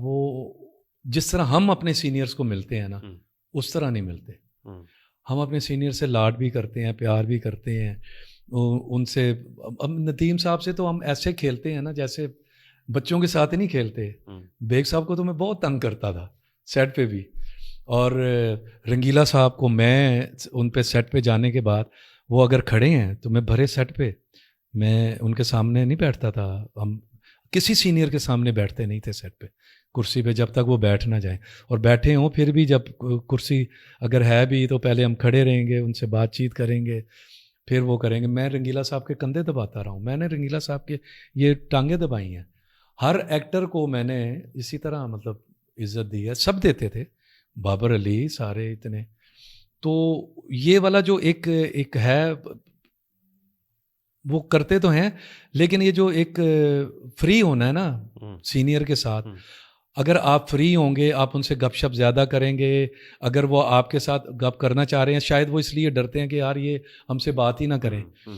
وہ جس طرح ہم اپنے سینئرز کو ملتے ہیں نا اس طرح نہیں ملتے. ہم اپنے سینئر سے لاڈ بھی کرتے ہیں, پیار بھی کرتے ہیں ان سے. اب ندیم صاحب سے تو ہم ایسے کھیلتے ہیں نا جیسے بچوں کے ساتھ ہی نہیں کھیلتے. بیگ صاحب کو تو میں بہت تنگ کرتا تھا سیٹ پہ بھی, اور رنگیلا صاحب کو میں ان پہ سیٹ پہ جانے کے بعد وہ اگر کھڑے ہیں تو میں بھرے سیٹ پہ میں ان کے سامنے نہیں بیٹھتا تھا. ہم کسی سینئر کے سامنے بیٹھتے نہیں تھے سیٹ پہ کرسی پہ جب تک وہ بیٹھ نہ جائیں, اور بیٹھے ہوں پھر بھی جب کرسی اگر ہے بھی تو پہلے ہم کھڑے رہیں گے, ان سے بات چیت کریں گے, پھر وہ کریں گے. میں رنگیلا صاحب کے کندھے دباتا رہا ہوں, میں نے رنگیلا صاحب کے یہ ٹانگیں دبائی ہیں. ہر ایکٹر کو میں نے اسی طرح مطلب عزت دی ہے, سب دیتے تھے, بابر علی سارے اتنے. تو یہ والا جو ایک ہے وہ کرتے تو ہیں, لیکن یہ جو ایک فری ہونا ہے نا سینئر کے ساتھ, اگر آپ فری ہوں گے, آپ ان سے گپ شپ زیادہ کریں گے, اگر وہ آپ کے ساتھ گپ کرنا چاہ رہے ہیں شاید وہ اس لیے ڈرتے ہیں کہ یار یہ ہم سے بات ہی نہ کریں,